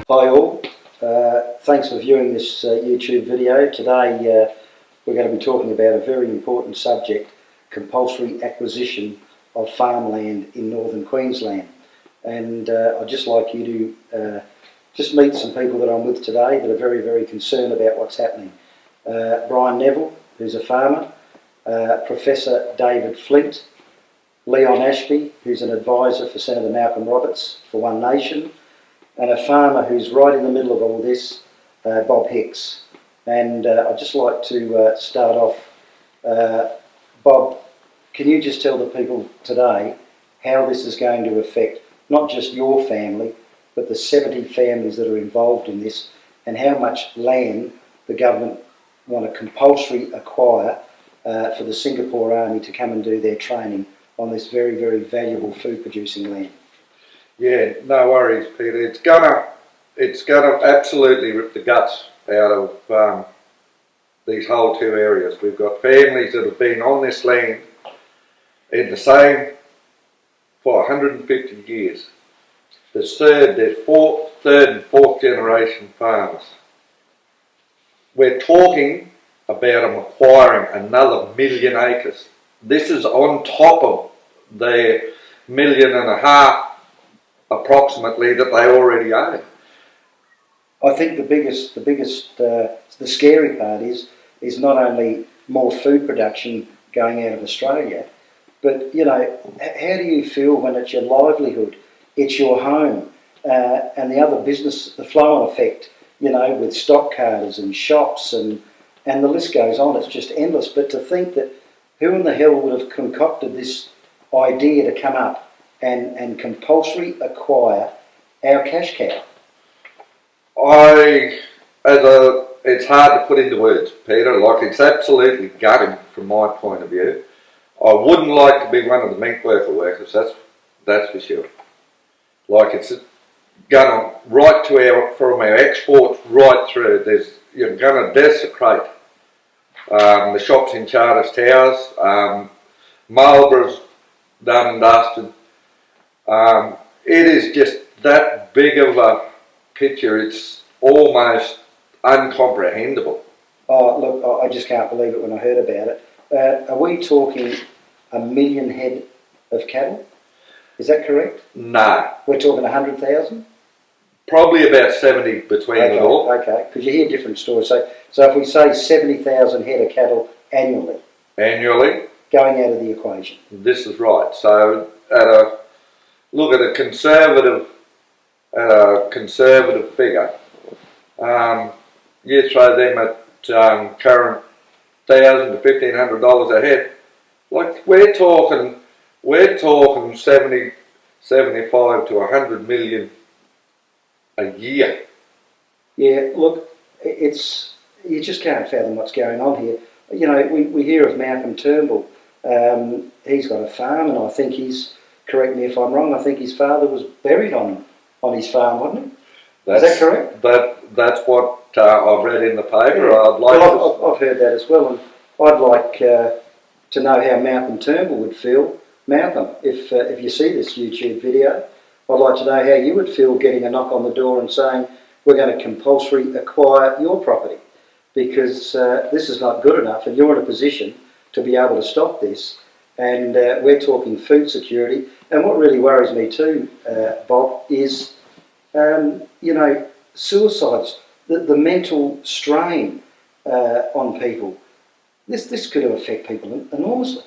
Hi all, thanks for viewing this YouTube video. Today we're going to be talking about a very important subject, compulsory acquisition of farmland in northern Queensland. And I'd just like you to just meet some people that I'm with today that are very, very concerned about what's happening. Brian Neville, who's a farmer, Professor David Flint, Leon Ashby, who's an advisor for Senator Malcolm Roberts for One Nation, and a farmer who's right in the middle of all this, Bob Hicks. And I'd just like to start off. Bob, can you just tell the people today how this is going to affect not just your family, but the 70 families that are involved in this, and how much land the government want to compulsory acquire for the Singapore Army to come and do their training on this very, very valuable food producing land? Yeah, no worries, Peter. It's gonna absolutely rip the guts out of these whole two areas. We've got families that have been on this land in the same for 150 years. There's third and fourth generation farmers. We're talking about them acquiring another 1 million acres. This is on top of their 1.5 million approximately that they already own. I think the scary part is not only more food production going out of Australia, but you know, how do you feel when it's your livelihood, it's your home, and the other business, the flow-on effect, you know, with stock carters and shops and the list goes on. It's just endless. But to think that who in the hell would have concocted this idea to come up and compulsory acquire our cash cow? It's hard to put into words, Peter. Like, it's absolutely gutting from my point of view. I wouldn't like to be one of the meat workers, that's for sure. Like, it's going right to from our exports right through. You're going to desecrate the shops in Charters Towers. Marlborough's done and dusted. It is just that big of a picture, it's almost incomprehensible. Oh, look, I just can't believe it when I heard about it. Are we talking 1 million head of cattle? Is that correct? No. We're talking 100,000? Probably about 70 between it all. Okay, because you hear different stories. So if we say 70,000 head of cattle annually? Annually? Going out of the equation. This is right. So look at a conservative figure. You throw them at current $1,000 to $1,500 a head. Like, we're talking 70, 75 to 100 million a year. Yeah, look, you just can't fathom what's going on here. You know, we hear of Malcolm Turnbull. He's got a farm, and I think correct me if I'm wrong, I think his father was buried on his farm, wasn't he? Is that correct? That's what I've read in the paper. Yeah. I've heard that as well, and I'd like to know how Malcolm Turnbull would feel. Malcolm, if you see this YouTube video, I'd like to know how you would feel getting a knock on the door and saying, we're going to compulsory acquire your property, because this is not good enough, and you're in a position to be able to stop this. And we're talking food security. And what really worries me too, Bob, is, you know, suicides, the mental strain on people. This could affect people enormously.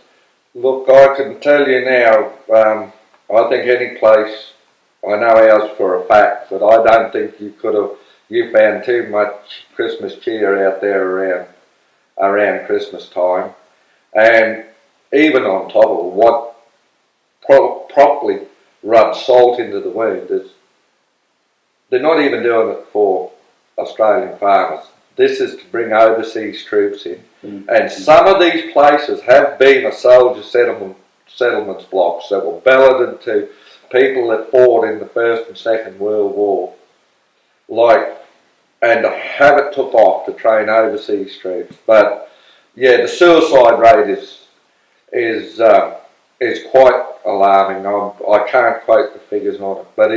Look, I can tell you now, I think any place, I know ours for a fact, but I don't think you found too much Christmas cheer out there around Christmas time. And even on top of what properly rubs salt into the wound, they're not even doing it for Australian farmers. This is to bring overseas troops in. And some of these places have been a soldier settlements blocks that were balloted to people that fought in the First and Second World War. And to have it took off to train overseas troops. But yeah, the suicide rate is quite alarming. I can't quote the figures on it, but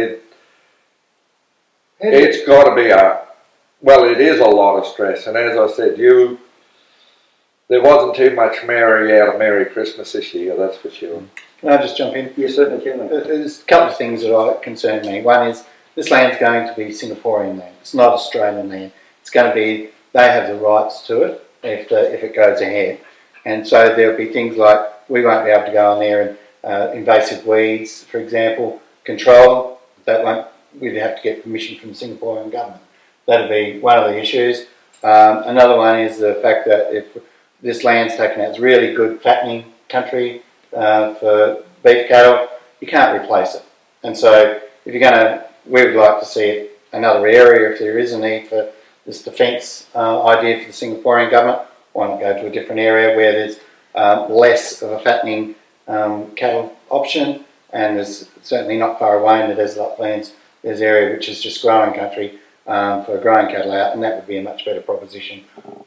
It's got to be it is a lot of stress. And as I said, there wasn't too much merry out of Merry Christmas this year, that's for sure. Can I just jump in? You certainly can. There's a couple of things that concern me. One is this land's going to be Singaporean land. It's not Australian land. It's going to be, they have the rights to it if it goes ahead. And so there'll be things like we won't be able to go on there and invasive weeds, for example, control. We'd have to get permission from the Singaporean government. That'd be one of the issues. Another one is the fact that if this land's taken out, it's really good fattening country for beef cattle, you can't replace it. And so if you're we would like to see another area if there is a need for this defence idea for the Singaporean government. Why not go to a different area where there's less of a fattening cattle option, and there's certainly not far away in the desert uplands, there's area which is just growing country for growing cattle out, and that would be a much better proposition,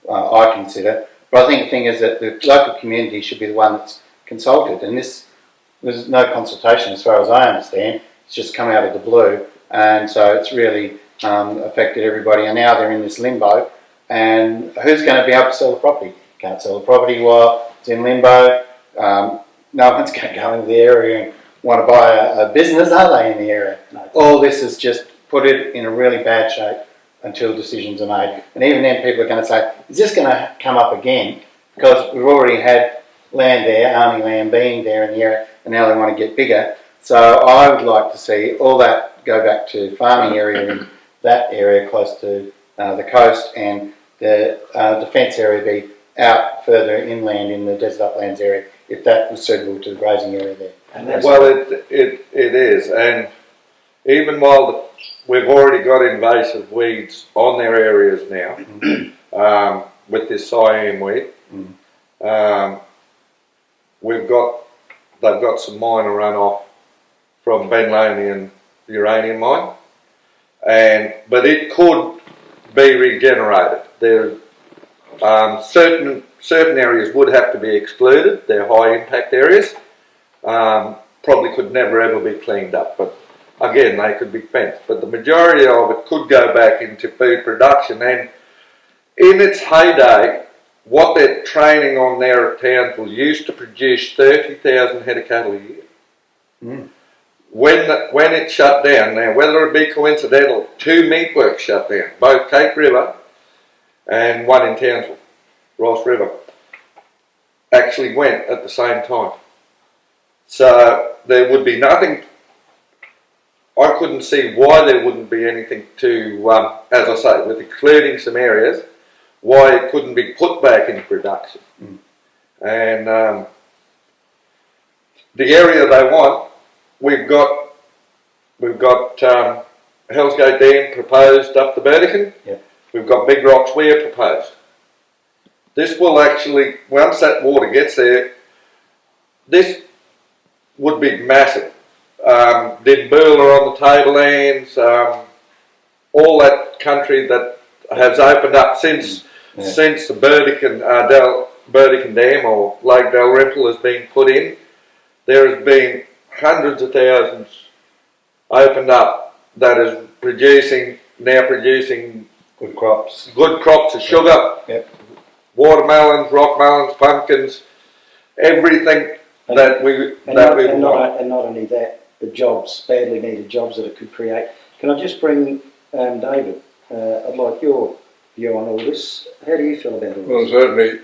I consider. But I think the thing is that the local community should be the one that's consulted, and there's no consultation as far as I understand. It's just come out of the blue, and so it's really affected everybody, and now they're in this limbo, and who's going to be able to sell the property? Can't sell the property while it's in limbo. No one's going to go into the area and want to buy a business, are they, in the area? No. All this is just put it in a really bad shape until decisions are made. And even then people are going to say, is this going to come up again? Because we've already had land there, army land being there in the area, and now they want to get bigger. So I would like to see all that go back to farming area in that area close to the coast, and the defence area be out further inland in the desert uplands area, if that was suitable to the grazing area there. And it is, and even while we've already got invasive weeds on their areas now, with this cyan weed, they've got some minor runoff from Benlonian uranium mine, but it could be regenerated. There, certain areas would have to be excluded. They're high impact areas. Probably could never ever be cleaned up, but again they could be fenced. But the majority of it could go back into food production, and in its heyday, what they're training on there at Townsville used to produce 30,000 head of cattle a year. Mm. When it shut down, now whether it be coincidental, 2 meat works shut down, both Cape River and one in Townsville, Ross River, actually went at the same time. So there would be nothing, I couldn't see why there wouldn't be anything to, as I say, with excluding some areas, why it couldn't be put back into production. Mm. And the area they want, we've got Hell's Gate Dam proposed up the Burdekin. Yep. We've got Big Rocks Weir proposed. This will actually, once that water gets there, this would be massive. Dinboola on the tablelands, all that country that has opened up since the Burdekin Dam or Lake Dalrymple has been put in. There has been hundreds of thousands opened up that is now producing good crops of sugar, watermelons, rock melons, pumpkins, everything that we want. And not only that, the jobs, badly needed jobs that it could create. Can I just bring David? I'd like your view on all this. How do you feel about all this? Well, certainly,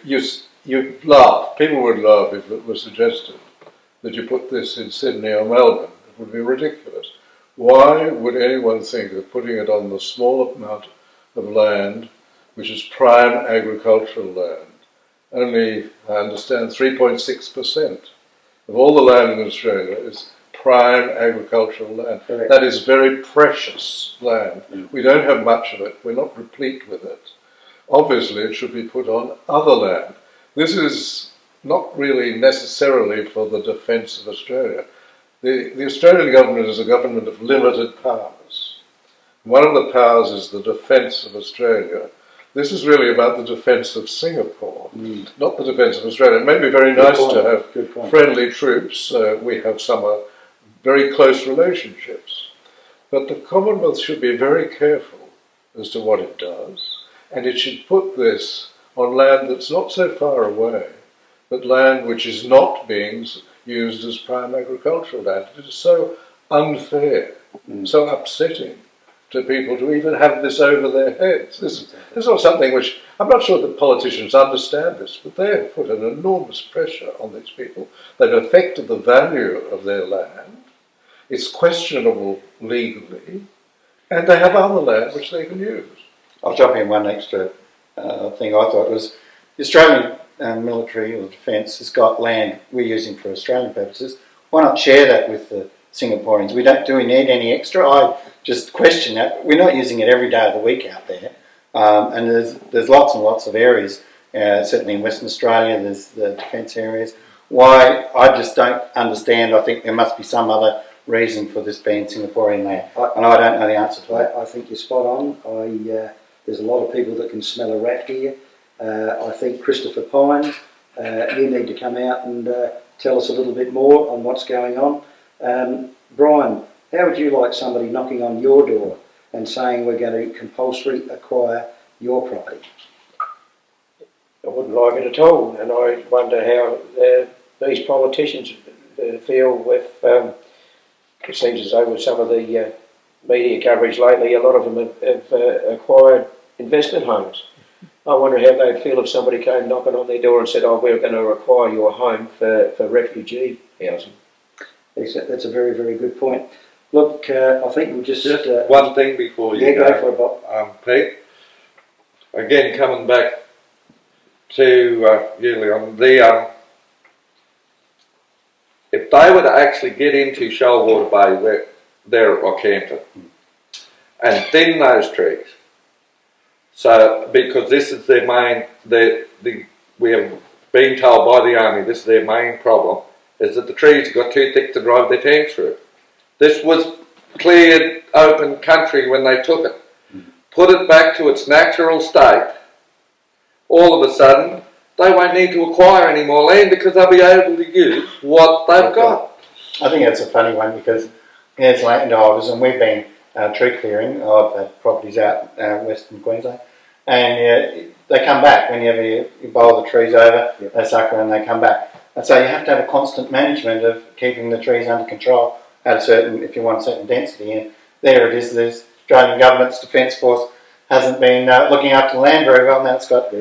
you'd laugh. People would laugh if it was suggested that you put this in Sydney or Melbourne. It would be ridiculous. Why would anyone think of putting it on the small amount of land which is prime agricultural land? Only, I understand, 3.6% of all the land in Australia is prime agricultural land. Correct. That is very precious land. We don't have much of it. We're not replete with it. Obviously, it should be put on other land. This is not really necessarily for the defence of Australia. The Australian government is a government of limited powers. One of the powers is the defence of Australia. This is really about the defence of Singapore, not the defence of Australia. It may be very nice to have friendly troops. We have some very close relationships. But the Commonwealth should be very careful as to what it does, and it should put this on land that's not so far away, but land which is not being used as prime agricultural land. It is so unfair, so upsetting to people to even have this over their heads. This is not something which, I'm not sure that politicians understand this, but they have put an enormous pressure on these people. They've affected the value of their land. It's questionable legally, and they have other land which they can use. I'll jump in one extra thing I thought was the Australian military or defence has got land we're using for Australian purposes. Why not share that with the Singaporeans? Do we need any extra? I just question that. We're not using it every day of the week out there, and there's lots and lots of areas. Certainly in Western Australia, there's the defence areas. Why? I just don't understand. I think there must be some other reason for this being Singaporean land, and I don't know the answer to that. I think you're spot on. There's a lot of people that can smell a rat here. I think Christopher Pine, you need to come out and tell us a little bit more on what's going on. Brian, how would you like somebody knocking on your door and saying we're going to compulsory acquire your property? I wouldn't like it at all, and I wonder how these politicians feel with, it seems as though with some of the media coverage lately, a lot of them have acquired investment homes. I wonder how they'd feel if somebody came knocking on their door and said, oh, we're going to acquire your home for refugee housing. That's a very, very good point. Look, I think we'll just... one thing before you go for it, Bob. Pete, again coming back to you, Leon, if they were to actually get into Shoalwater Bay where they're at Rockhampton and thin those trees, so because this is their main, we have been told by the Army this is their main problem, is that the trees have got too thick to drive their tanks through. This was cleared open country when they took it. Put it back to its natural state, all of a sudden they won't need to acquire any more land because they'll be able to use what they've got. I think that's a funny one because as landowners, and we've been tree clearing, I've had properties out Western Queensland, and they come back whenever you bowl the trees over, they sucker and they come back. And so you have to have a constant management of keeping the trees under control at a certain, if you want a certain density. And there it is, the Australian Government's Defence Force hasn't been looking after the land very well, and that's got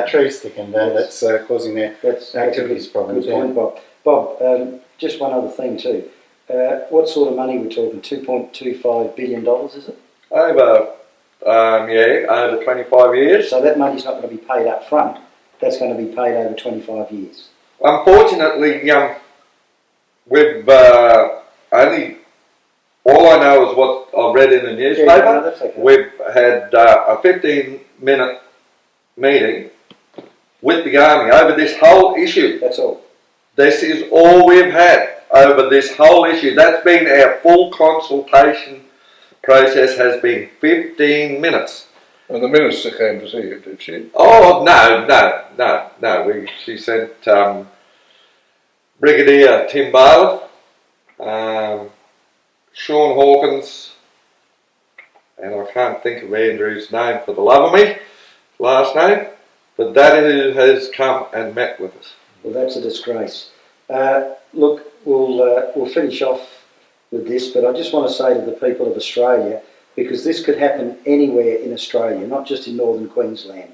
trees sticking down. That's causing their activities problems. Good point, Bob. Bob, just one other thing too. What sort of money we're talking? $2.25 billion, is it? Over 25 years. So that money's not going to be paid up front. That's going to be paid over 25 years. Unfortunately, we've only, all I know is what I read in the newspaper. Yeah, no, that's okay. We've had a 15-minute meeting with the Army over this whole issue. That's all. This is all we've had over this whole issue. That's been our full consultation process, has been 15 minutes. And the minister came to see you, did she? Oh, no. She sent Brigadier Tim Bailiff, Sean Hawkins, and I can't think of Andrew's name for the love of me, last name, but that who has come and met with us. Well, that's a disgrace. Look, we'll finish off with this, but I just want to say to the people of Australia, because this could happen anywhere in Australia, not just in northern Queensland.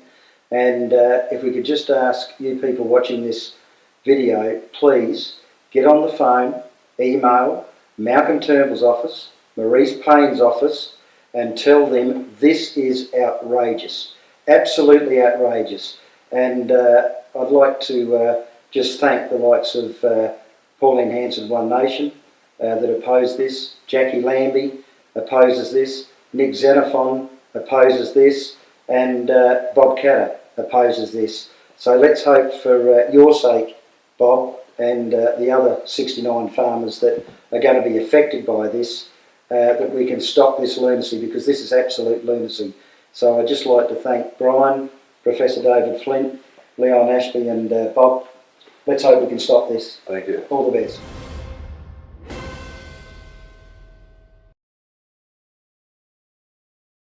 And if we could just ask you people watching this video, please get on the phone, email Malcolm Turnbull's office, Maurice Payne's office, and tell them this is outrageous, absolutely outrageous. And I'd like to just thank the likes of Pauline Hanson, One Nation, that opposed this, Jackie Lambie opposes this, Nick Xenophon opposes this, and Bob Catter opposes this. So let's hope for your sake, Bob, and the other 69 farmers that are going to be affected by this, that we can stop this lunacy, because this is absolute lunacy. So I'd just like to thank Brian, Professor David Flint, Leon Ashby and Bob. Let's hope we can stop this. Thank you. All the best.